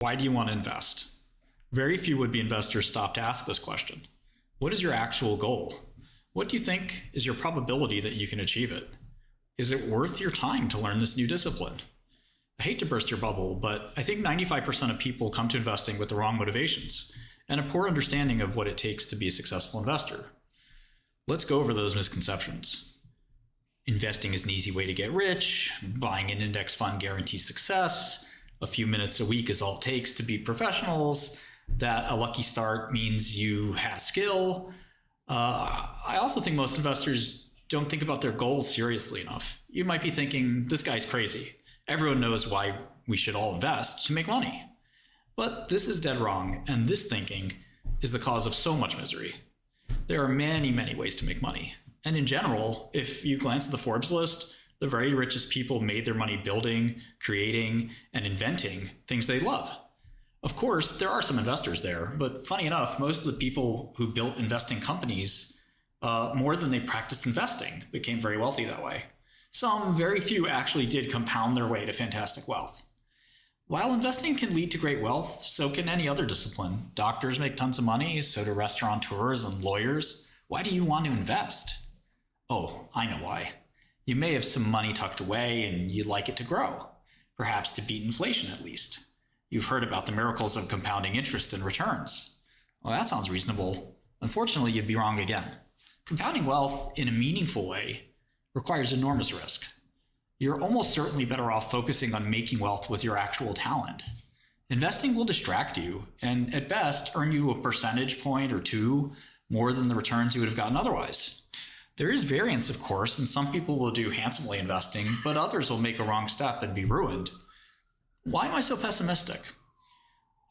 Why do you want to invest? Very few would-be investors stop to ask this question. What is your actual goal? What do you think is your probability that you can achieve it? Is it worth your time to learn this new discipline? I hate to burst your bubble, but I think 95% of people come to investing with the wrong motivations and a poor understanding of what it takes to be a successful investor. Let's go over those misconceptions. Investing is an easy way to get rich. Buying an index fund guarantees success. A few minutes a week is all it takes to be professionals. That a lucky start means you have skill. I also think most investors don't think about their goals seriously enough. You might be thinking, this guy's crazy. Everyone knows why we should all invest, to make money. But this is dead wrong, and this thinking is the cause of so much misery. There are many, many ways to make money. And in general, if you glance at the Forbes list, the very richest people made their money building, creating, and inventing things they love. Of course, there are some investors there, but funny enough, most of the people who built investing companies, more than they practiced investing, became very wealthy that way. Some very few actually did compound their way to fantastic wealth. While investing can lead to great wealth, so can any other discipline. Doctors make tons of money, so do restaurateurs and lawyers. Why do you want to invest? Oh, I know why. You may have some money tucked away and you'd like it to grow, perhaps to beat inflation at least. You've heard about the miracles of compounding interest and returns. Well, that sounds reasonable. Unfortunately, you'd be wrong again. Compounding wealth in a meaningful way requires enormous risk. You're almost certainly better off focusing on making wealth with your actual talent. Investing will distract you and at best earn you a percentage point or two more than the returns you would have gotten otherwise. There is variance, of course, and some people will do handsomely investing, but others will make a wrong step and be ruined. Why am I so pessimistic?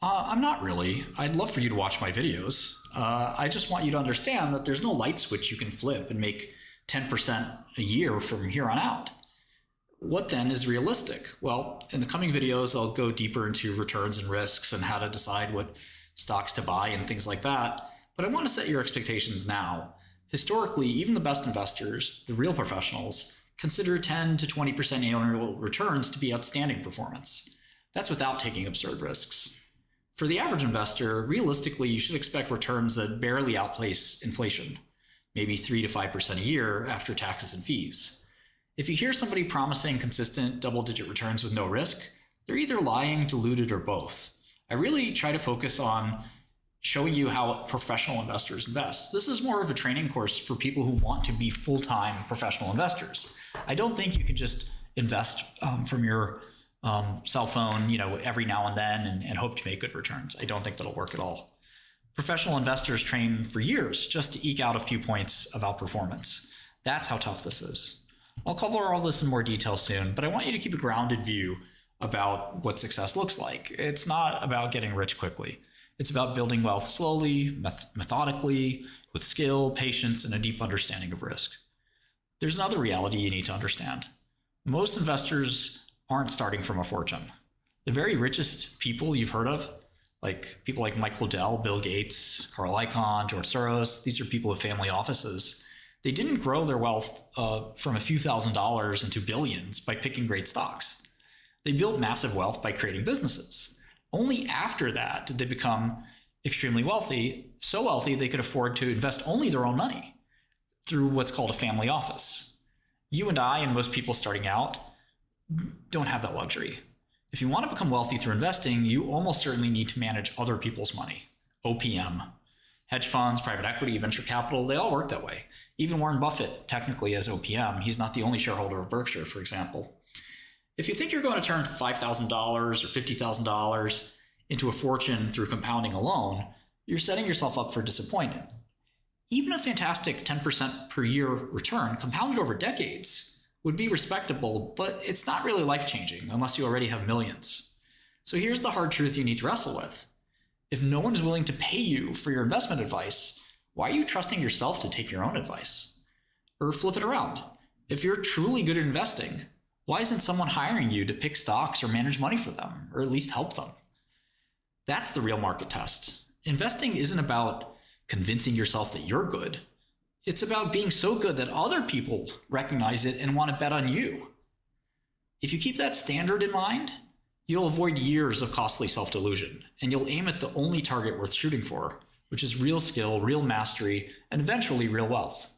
I'm not really. I'd love for you to watch my videos. I just want you to understand that there's no light switch you can flip and make 10% a year from here on out. What then is realistic? Well, in the coming videos, I'll go deeper into returns and risks and how to decide what stocks to buy and things like that. But I want to set your expectations now. Historically, even the best investors, the real professionals, consider 10 to 20% annual returns to be outstanding performance. That's without taking absurd risks. For the average investor, realistically, you should expect returns that barely outpace inflation, maybe 3 to 5% a year after taxes and fees. If you hear somebody promising consistent double-digit returns with no risk, they're either lying, deluded, or both. I really try to focus on showing you how professional investors invest. This is more of a training course for people who want to be full-time professional investors. I don't think you can just invest from your cell phone, every now and then and hope to make good returns. I don't think that'll work at all. Professional investors train for years just to eke out a few points of outperformance. That's how tough this is. I'll cover all this in more detail soon, but I want you to keep a grounded view about what success looks like. It's not about getting rich quickly. It's about building wealth slowly, methodically, with skill, patience, and a deep understanding of risk. There's another reality you need to understand. Most investors aren't starting from a fortune. The very richest people you've heard of, like people like Michael Dell, Bill Gates, Carl Icahn, George Soros, these are people with family offices. They didn't grow their wealth from a few $1,000s into billions by picking great stocks. They built massive wealth by creating businesses. Only after that did they become extremely wealthy, so wealthy they could afford to invest only their own money through what's called a family office. You and I and most people starting out don't have that luxury. If you want to become wealthy through investing, you almost certainly need to manage other people's money. OPM. Hedge funds, private equity, venture capital, they all work that way. Even Warren Buffett technically has OPM. He's not the only shareholder of Berkshire, for example. If you think you're going to turn $5,000 or $50,000 into a fortune through compounding alone, you're setting yourself up for disappointment. Even a fantastic 10% per year return compounded over decades would be respectable, but it's not really life-changing unless you already have millions. So here's the hard truth you need to wrestle with. If no one is willing to pay you for your investment advice, why are you trusting yourself to take your own advice? Or flip it around. If you're truly good at investing, why isn't someone hiring you to pick stocks or manage money for them, or at least help them? That's the real market test. Investing isn't about convincing yourself that you're good. It's about being so good that other people recognize it and want to bet on you. If you keep that standard in mind, You'll avoid years of costly self-delusion, and you'll aim at the only target worth shooting for, which is real skill, real mastery, and eventually real wealth.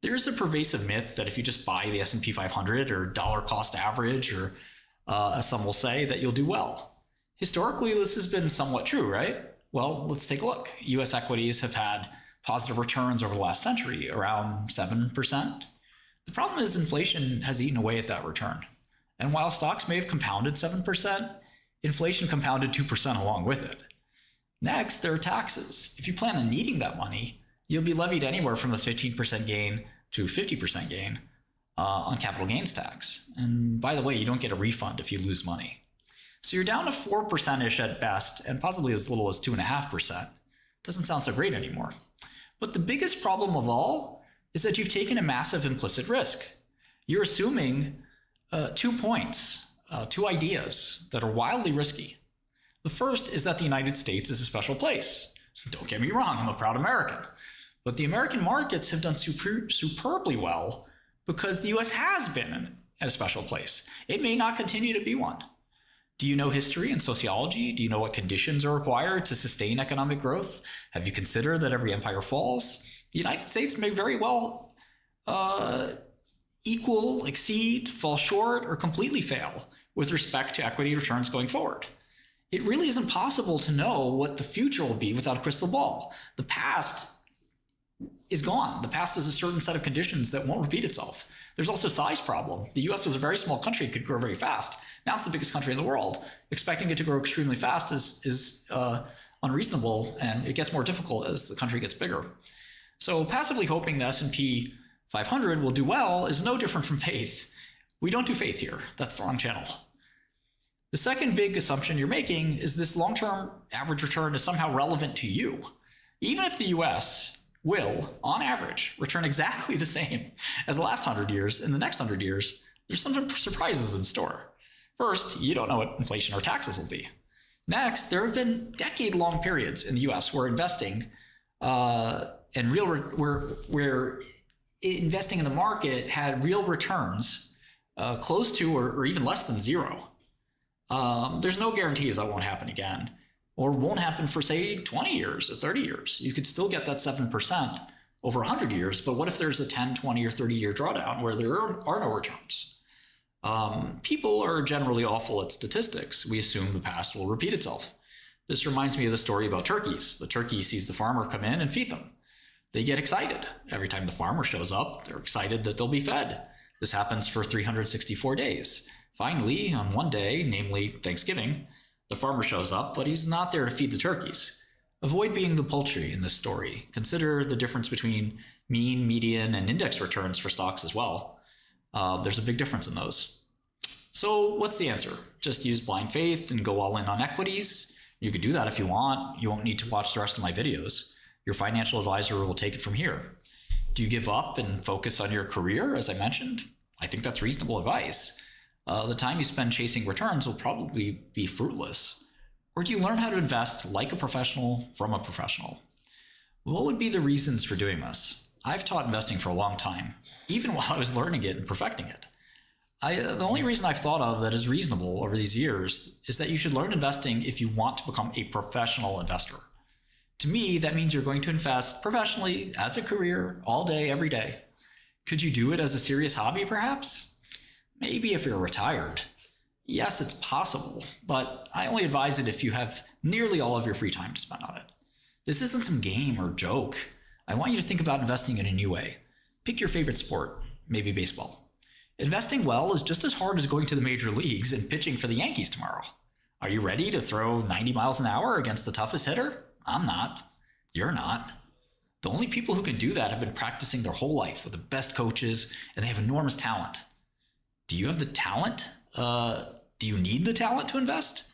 There's a pervasive myth that if you just buy the S&P 500 or dollar cost average, or as some will say, that you'll do well. Historically, this has been somewhat true, right? Well, let's take a look. US equities have had positive returns over the last century, around 7%. The problem is inflation has eaten away at that return. And while stocks may have compounded 7%, inflation compounded 2% along with it. Next, there are taxes. If you plan on needing that money, you'll be levied anywhere from a 15% gain to 50% gain on capital gains tax. And by the way, you don't get a refund if you lose money. So you're down to 4%-ish at best, and possibly as little as 2.5%. Doesn't sound so great anymore. But the biggest problem of all is that you've taken a massive implicit risk. You're assuming 2 points, 2 ideas that are wildly risky. The first is that the United States is a special place. So don't get me wrong, I'm a proud American. But the American markets have done superbly well because the US has been a special place. It may not continue to be one. Do you know history and sociology? Do you know what conditions are required to sustain economic growth? Have you considered that every empire falls? The United States may very well equal, exceed, fall short, or completely fail with respect to equity returns going forward. It really isn't possible to know what the future will be without a crystal ball. The past is gone. The past is a certain set of conditions that won't repeat itself. There's also a size problem. The US was a very small country, it could grow very fast. Now it's the biggest country in the world. Expecting it to grow extremely fast is unreasonable, and it gets more difficult as the country gets bigger. So passively hoping the S&P 500 will do well is no different from faith. We don't do faith here. That's the wrong channel. The second big assumption you're making is this long-term average return is somehow relevant to you. Even if the US will, on average, return exactly the same as the last 100 years, in the next 100 years, there's some surprises in store. First, you don't know what inflation or taxes will be. Next, there have been decade-long periods in the US where investing where investing in the market had real returns close to or even less than zero. There's no guarantees that won't happen again, or won't happen for, say, 20 years or 30 years. You could still get that 7% over 100 years, but what if there's a 10, 20, or 30-year drawdown where there are no returns? People are generally awful at statistics. We assume the past will repeat itself. This reminds me of the story about turkeys. The turkey sees the farmer come in and feed them. They get excited. Every time the farmer shows up, they're excited that they'll be fed. This happens for 364 days. Finally, on one day, namely Thanksgiving, the farmer shows up, but he's not there to feed the turkeys. Avoid being the poultry in this story. Consider the difference between mean, median, and index returns for stocks as well. There's a big difference in those. So what's the answer? Just use blind faith and go all in on equities? You could do that if you want. You won't need to watch the rest of my videos. Your financial advisor will take it from here. Do you give up and focus on your career, as I mentioned? I think that's reasonable advice. The time you spend chasing returns will probably be fruitless. Or do you learn how to invest like a professional from a professional? What would be the reasons for doing this? I've taught investing for a long time, even while I was learning it and perfecting it. The only reason I've thought of that is reasonable over these years is that you should learn investing if you want to become a professional investor. To me, that means you're going to invest professionally as a career all day, every day. Could you do it as a serious hobby, perhaps? Maybe if you're retired. Yes, it's possible, but I only advise it if you have nearly all of your free time to spend on it. This isn't some game or joke. I want you to think about investing in a new way. Pick your favorite sport, maybe baseball. Investing well is just as hard as going to the major leagues and pitching for the Yankees tomorrow. Are you ready to throw 90 miles an hour against the toughest hitter? I'm not. You're not. The only people who can do that have been practicing their whole life with the best coaches, and they have enormous talent. Do you have the talent? Do you need the talent to invest?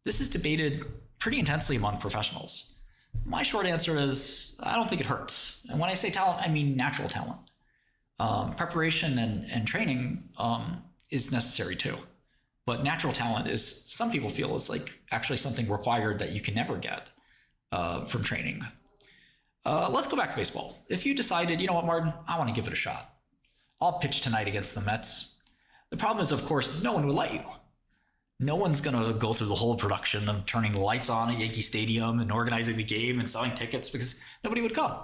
This is debated pretty intensely among professionals. My short answer is, I don't think it hurts. And when I say talent, I mean natural talent. Preparation and training is necessary too. But natural talent is, some people feel, is like actually something required that you can never get from training. Let's go back to baseball. If you decided, you know what, Martin, I want to give it a shot. I'll pitch tonight against the Mets. The problem is, of course, no one would let you. No one's going to go through the whole production of turning the lights on at Yankee Stadium and organizing the game and selling tickets because nobody would come.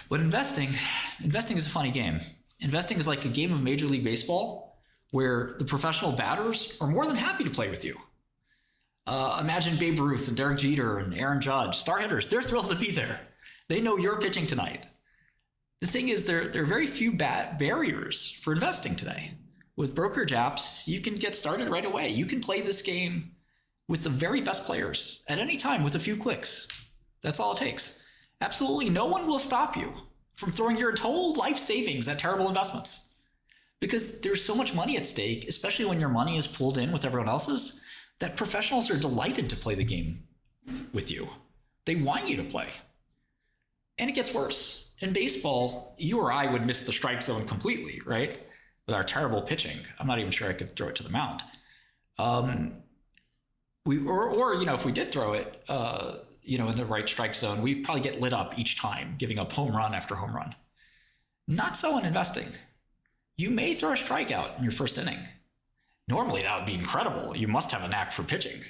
But investing is a funny game. Investing is like a game of Major League Baseball where the professional batters are more than happy to play with you. Imagine Babe Ruth and Derek Jeter and Aaron Judge, star hitters. They're thrilled to be there. They know you're pitching tonight. The thing is, there are very few barriers for investing today. With brokerage apps, you can get started right away. You can play this game with the very best players at any time with a few clicks. That's all it takes. Absolutely no one will stop you from throwing your whole life savings at terrible investments. Because there's so much money at stake, especially when your money is pulled in with everyone else's, that professionals are delighted to play the game with you. They want you to play. And it gets worse. In baseball, you or I would miss the strike zone completely, right? With our terrible pitching. I'm not even sure I could throw it to the mound. If we did throw it, in the right strike zone, we'd probably get lit up each time, giving up home run after home run. Not so in investing. You may throw a strikeout in your first inning. Normally, that would be incredible. You must have a knack for pitching.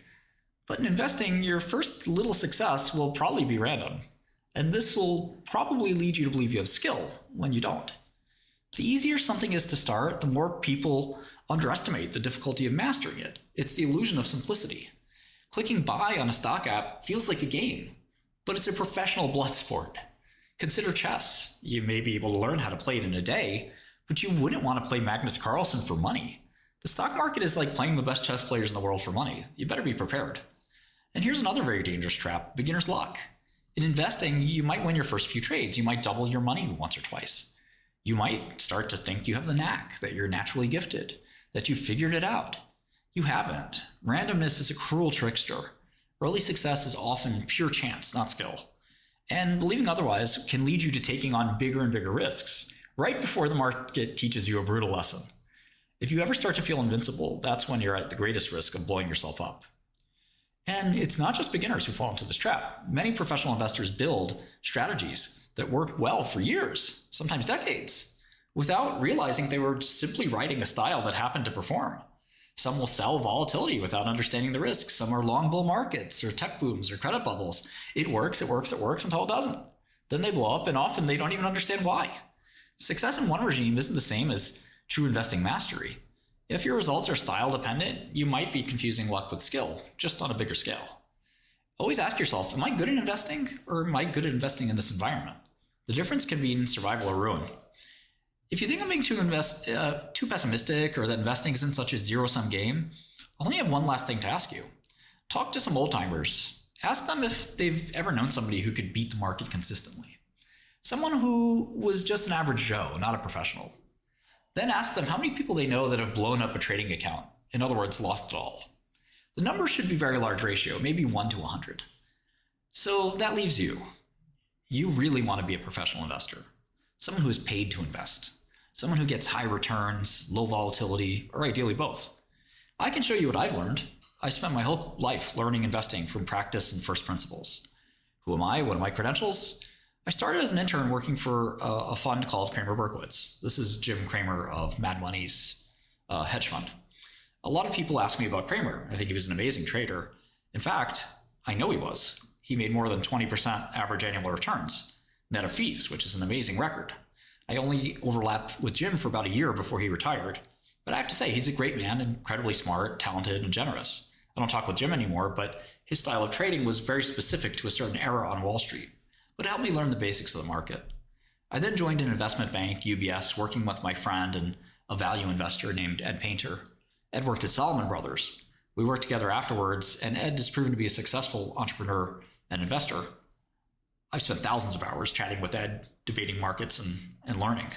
But in investing, your first little success will probably be random. And this will probably lead you to believe you have skill when you don't. The easier something is to start, the more people underestimate the difficulty of mastering it. It's the illusion of simplicity. Clicking buy on a stock app feels like a game, but it's a professional blood sport. Consider chess. You may be able to learn how to play it in a day, but you wouldn't want to play Magnus Carlsen for money. The stock market is like playing the best chess players in the world for money. You better be prepared. And here's another very dangerous trap, beginner's luck. In investing, you might win your first few trades. You might double your money once or twice. You might start to think you have the knack, that you're naturally gifted, that you figured it out. You haven't. Randomness is a cruel trickster. Early success is often pure chance, not skill. And believing otherwise can lead you to taking on bigger and bigger risks, right before the market teaches you a brutal lesson. If you ever start to feel invincible, that's when you're at the greatest risk of blowing yourself up. And it's not just beginners who fall into this trap. Many professional investors build strategies that work well for years, sometimes decades, without realizing they were simply riding a style that happened to perform. Some will sell volatility without understanding the risks. Some are long bull markets or tech booms or credit bubbles. It works until it doesn't. Then they blow up, and often they don't even understand why. Success in one regime isn't the same as true investing mastery. If your results are style dependent, you might be confusing luck with skill, just on a bigger scale. Always ask yourself, am I good at investing, or am I good at investing in this environment? The difference can mean survival or ruin. If you think I'm being too pessimistic, or that investing isn't such a zero-sum game, I only have one last thing to ask you. Talk to some old-timers. Ask them if they've ever known somebody who could beat the market consistently. Someone who was just an average Joe, not a professional. Then ask them how many people they know that have blown up a trading account. In other words, lost it all. The number should be a very large ratio, maybe 1 to 100. So that leaves you. You really want to be a professional investor. Someone who is paid to invest. Someone who gets high returns, low volatility, or ideally both. I can show you what I've learned. I spent my whole life learning investing from practice and first principles. Who am I? What are my credentials? I started as an intern working for a fund called 𝗬𝗓. This is Jim Cramer of Mad Money's hedge fund. A lot of people ask me about Cramer. I think he was an amazing trader. In fact, I know he was. He made more than 20% average annual returns, net of fees, which is an amazing record. I only overlapped with Jim for about a year before he retired. But I have to say, he's a great man, incredibly smart, talented, and generous. I don't talk with Jim anymore, but his style of trading was very specific to a certain era on Wall Street. But it helped me learn the basics of the market. I then joined an investment bank, UBS, working with my friend and a value investor named Ed Painter. Ed worked at Salomon Brothers. We worked together afterwards, and Ed has proven to be a successful entrepreneur and investor. I've spent thousands of hours chatting with Ed, debating markets and learning.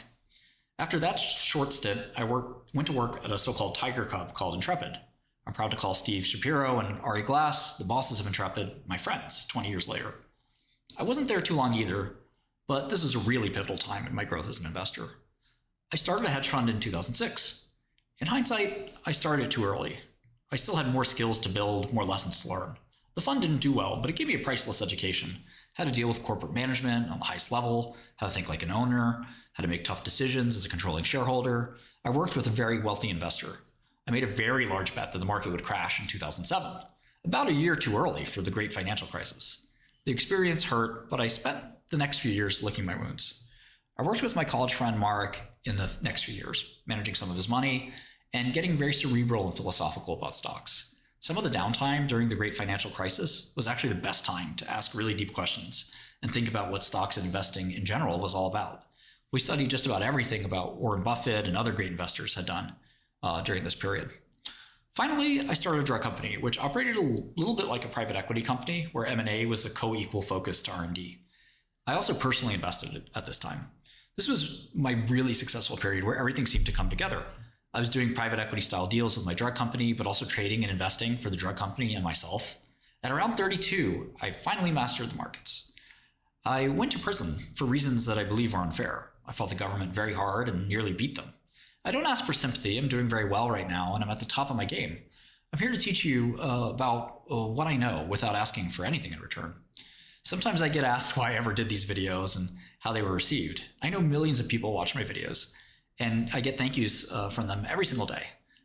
After that short stint, I went to work at a so-called tiger cub called Intrepid. I'm proud to call Steve Shapiro and Ari Glass, the bosses of Intrepid, my friends 20 years later. I wasn't there too long either, but this was a really pivotal time in my growth as an investor. I started a hedge fund in 2006. In hindsight, I started too early. I still had more skills to build, more lessons to learn. The fund didn't do well, but it gave me a priceless education. How to deal with corporate management on the highest level, how to think like an owner, how to make tough decisions as a controlling shareholder. I worked with a very wealthy investor. I made a very large bet that the market would crash in 2007, about a year too early for the great financial crisis. The experience hurt, but I spent the next few years licking my wounds. I worked with my college friend Mark in the next few years, managing some of his money and getting very cerebral and philosophical about stocks. Some of the downtime during the great financial crisis was actually the best time to ask really deep questions and think about what stocks and investing in general was all about. We studied just about everything about Warren Buffett and other great investors had done during this period. Finally, I started a drug company, which operated a little bit like a private equity company, where M&A was a co-equal focus to R&D. I also personally invested at this time. This was my really successful period where everything seemed to come together. I was doing private equity style deals with my drug company, but also trading and investing for the drug company and myself. At around 32, I finally mastered the markets. I went to prison for reasons that I believe are unfair. I fought the government very hard and nearly beat them. I don't ask for sympathy. I'm doing very well right now, and I'm at the top of my game. I'm here to teach you about what I know without asking for anything in return. Sometimes I get asked why I ever did these videos and how they were received. I know millions of people watch my videos, and I get thank yous from them every single day,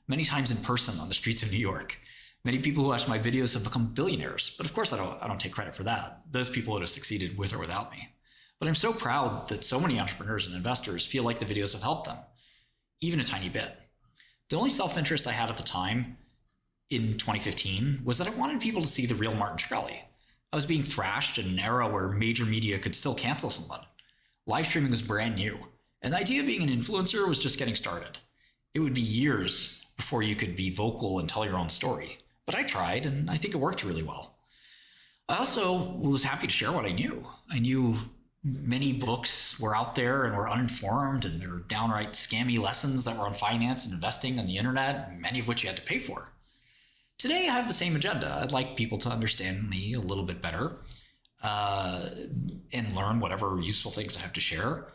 many times in person on the streets of New York. Many people who watch my videos have become billionaires, but of course I don't take credit for that. Those people would have succeeded with or without me. But I'm so proud that so many entrepreneurs and investors feel like the videos have helped them, even a tiny bit. The only self-interest I had at the time in 2015 was that I wanted people to see the real Martin Shkreli. I was being thrashed in an era where major media could still cancel someone. Live streaming was brand new, and the idea of being an influencer was just getting started. It would be years before you could be vocal and tell your own story. But I tried, and I think it worked really well. I also was happy to share what I knew. I knew many books were out there and were uninformed, and there were downright scammy lessons that were on finance and investing on the internet, many of which you had to pay for. Today, I have the same agenda. I'd like people to understand me a little bit better and learn whatever useful things I have to share.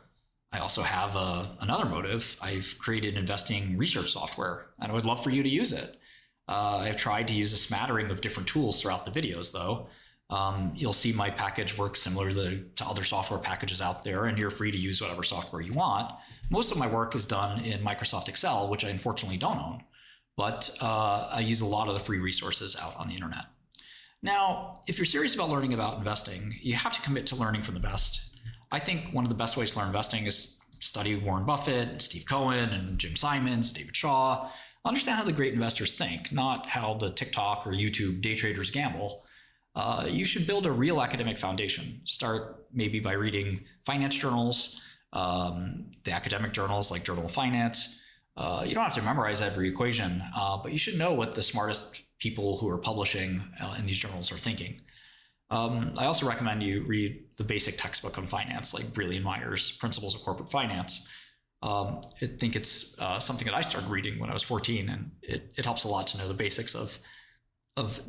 I also have another motive. I've created investing research software, and I would love for you to use it. I've tried to use a smattering of different tools throughout the videos, though. You'll see my package works similar to other software packages out there, and you're free to use whatever software you want. Most of my work is done in Microsoft Excel, which I unfortunately don't own. But I use a lot of the free resources out on the internet. Now, if you're serious about learning about investing, you have to commit to learning from the best. I think one of the best ways to learn investing is study Warren Buffett, Steve Cohen, and Jim Simons, David Shaw. Understand how the great investors think, not how the TikTok or YouTube day traders gamble. You should build a real academic foundation. Start maybe by reading finance journals, the academic journals like Journal of Finance. You don't have to memorize every equation, but you should know what the smartest people who are publishing in these journals are thinking. I also recommend you read the basic textbook on finance, like Brealey and Meyer's Principles of Corporate Finance. I think it's something that I started reading when I was 14, and it helps a lot to know the basics of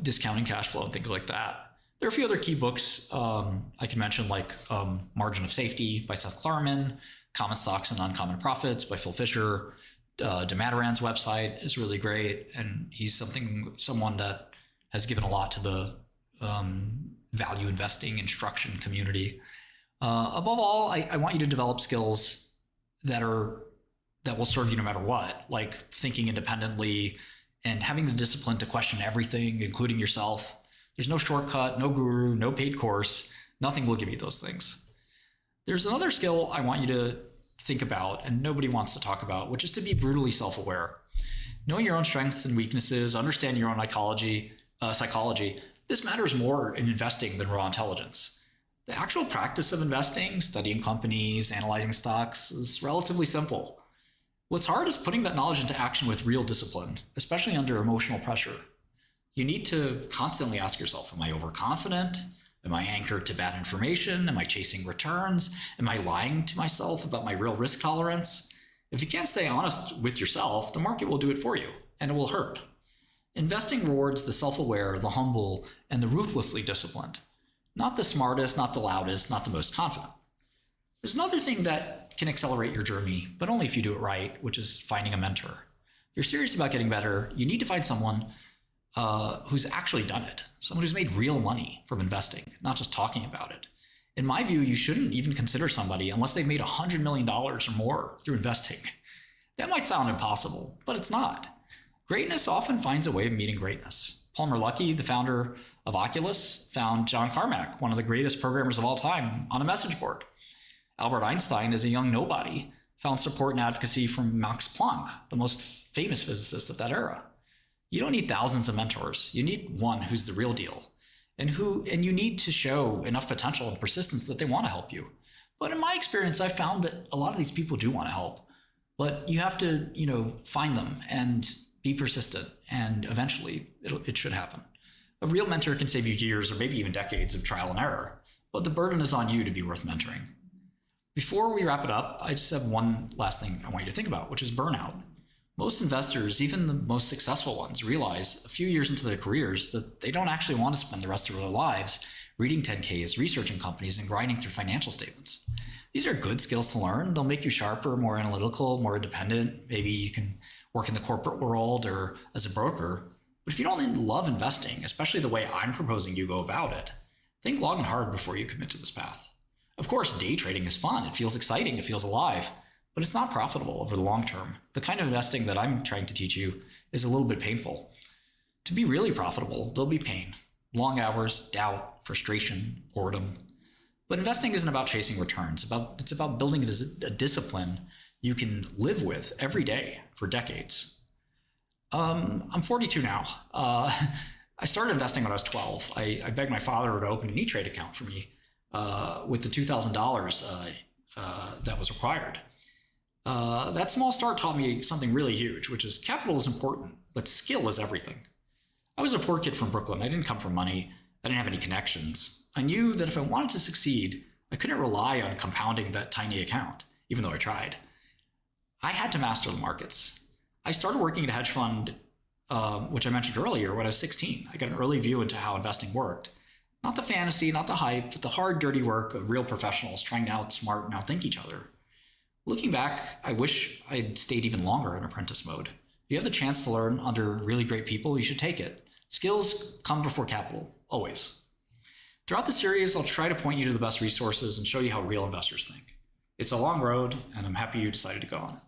discounting cash flow and things like that. There are a few other key books I can mention, like Margin of Safety by Seth Klarman, Common Stocks and Uncommon Profits by Phil Fisher. 𝗏𝗏's website is really great, and he's someone that has given a lot to the value investing instruction community. Above all, I want you to develop skills that will serve you no matter what, like thinking independently and having the discipline to question everything, including yourself. There's no shortcut, no guru, no paid course. Nothing will give you those things. There's another skill I want you to think about and nobody wants to talk about, which is to be brutally self-aware. Knowing your own strengths and weaknesses, understanding your own psychology, this matters more in investing than raw intelligence. The actual practice of investing, studying companies, analyzing stocks, is relatively simple. What's hard is putting that knowledge into action with real discipline, especially under emotional pressure. You need to constantly ask yourself, am I overconfident? Am I anchored to bad information? Am I chasing returns? Am I lying to myself about my real risk tolerance? If you can't stay honest with yourself, the market will do it for you, and it will hurt. Investing rewards the self-aware, the humble, and the ruthlessly disciplined. Not the smartest, not the loudest, not the most confident. There's another thing that can accelerate your journey, but only if you do it right, which is finding a mentor. If you're serious about getting better, you need to find someone who's actually done it, someone who's made real money from investing, not just talking about it. In my view, you shouldn't even consider somebody unless they've made $100 million or more through investing. That might sound impossible, but it's not. Greatness often finds a way of meeting greatness. 𝗦𝗏𝗡𝗏, the founder of Oculus, found John Carmack, one of the greatest programmers of all time, on a message board. Albert Einstein, as a young nobody, found support and advocacy from Max Planck, the most famous physicist of that era. You don't need thousands of mentors. You need one who's the real deal, and you need to show enough potential and persistence that they want to help you. But in my experience, I found that a lot of these people do want to help, but you have to, find them and be persistent, and eventually it should happen. A real mentor can save you years or maybe even decades of trial and error, but the burden is on you to be worth mentoring. Before we wrap it up, I just have one last thing I want you to think about, which is burnout. Most investors, even the most successful ones, realize a few years into their careers that they don't actually want to spend the rest of their lives reading 10Ks, researching companies, and grinding through financial statements. These are good skills to learn. They'll make you sharper, more analytical, more independent. Maybe you can work in the corporate world or as a broker. But if you don't love investing, especially the way I'm proposing you go about it, think long and hard before you commit to this path. Of course, day trading is fun. It feels exciting. It feels alive. But it's not profitable over the long term. The kind of investing that I'm trying to teach you is a little bit painful. To be really profitable, there'll be pain. Long hours, doubt, frustration, boredom. But investing isn't about chasing returns. It's about building it as a discipline you can live with every day for decades. I'm 42 now. I started investing when I was 12. I begged my father to open an E-Trade account for me with the $2,000 that was required. That small start taught me something really huge, which is capital is important, but skill is everything. I was a poor kid from Brooklyn. I didn't come from money. I didn't have any connections. I knew that if I wanted to succeed, I couldn't rely on compounding that tiny account, even though I tried. I had to master the markets. I started working at a hedge fund, which I mentioned earlier, when I was 16. I got an early view into how investing worked. Not the fantasy, not the hype, but the hard, dirty work of real professionals trying to outsmart and outthink each other. Looking back, I wish I'd stayed even longer in apprentice mode. If you have the chance to learn under really great people, you should take it. Skills come before capital, always. Throughout the series, I'll try to point you to the best resources and show you how real investors think. It's a long road, and I'm happy you decided to go on it.